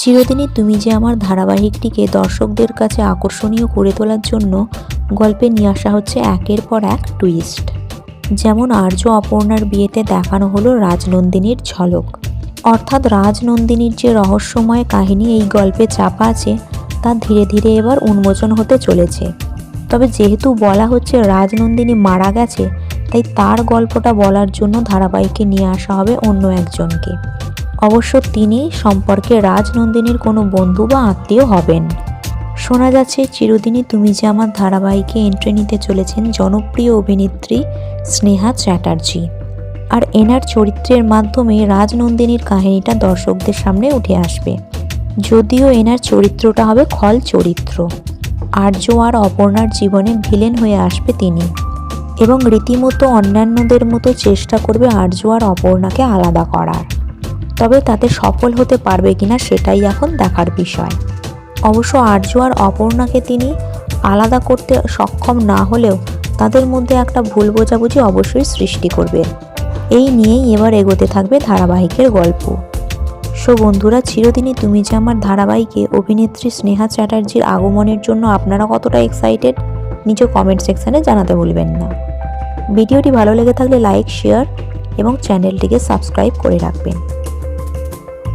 চিরদিনই তুমি যে আমার ধারাবাহিকটিকে দর্শকদের কাছে আকর্ষণীয় করে তোলার জন্য গল্পে নিয়ে আসা হচ্ছে একের পর এক টুইস্ট। যেমন আর্য অপর্ণার বিয়েতে দেখানো হলো রাজনন্দিনীর ঝলক, অর্থাৎ রাজনন্দিনীর যে রহস্যময় কাহিনী এই গল্পে চাপা আছে তা ধীরে ধীরে এবার উন্মোচন হতে চলেছে। তবে যেহেতু বলা হচ্ছে রাজনন্দিনী মারা গেছে, তাই তার গল্পটা বলার জন্য ধারাবাহিকে নিয়ে আসা হবে অন্য একজনকে। অবশ্য তিনি সম্পর্কে রাজনন্দিনীর কোনো বন্ধু বা আত্মীয় হবেন। শোনা যাচ্ছে চিরদিনই তুমি যে আমার ধারাবাহিকে এন্ট্রি নিতে চলেছেন জনপ্রিয় অভিনেত্রী স্নেহা চ্যাটার্জি, আর এনার চরিত্রের মাধ্যমে রাজনন্দিনীর কাহিনীটা দর্শকদের সামনে উঠে আসবে। যদিও এনার চরিত্রটা হবে খল চরিত্র, আর্য আর অপর্ণার জীবনে ভিলেন হয়ে আসবে তিনি, এবং রীতিমতো অন্যান্যদের মতো চেষ্টা করবে আর্য আর অপর্ণাকে আলাদা করার। তবে তাতে সফল হতে পারবে কিনা সেটাই এখন দেখার বিষয়। অবশ্য আর্য আর অপর্ণাকে তিনি আলাদা করতে সক্ষম না হলেও তাদের মধ্যে একটা ভুল বোঝাবুঝি অবশ্যই সৃষ্টি করবে। এই নিয়েই এবার এগোতে থাকবে ধারাবাহিকের গল্প। সো বন্ধুরা, চিরদিনই তুমি যে আমার ধারাবাহিকে অভিনেত্রী স্নেহা চ্যাটার্জির আগমনের জন্য আপনারা কতটা এক্সাইটেড নিজ কমেন্ট সেকশানে জানাতে ভুলবেন না। ভিডিওটি ভালো লেগে থাকলে লাইক, শেয়ার এবং চ্যানেলটিকে সাবস্ক্রাইব করে রাখবেন।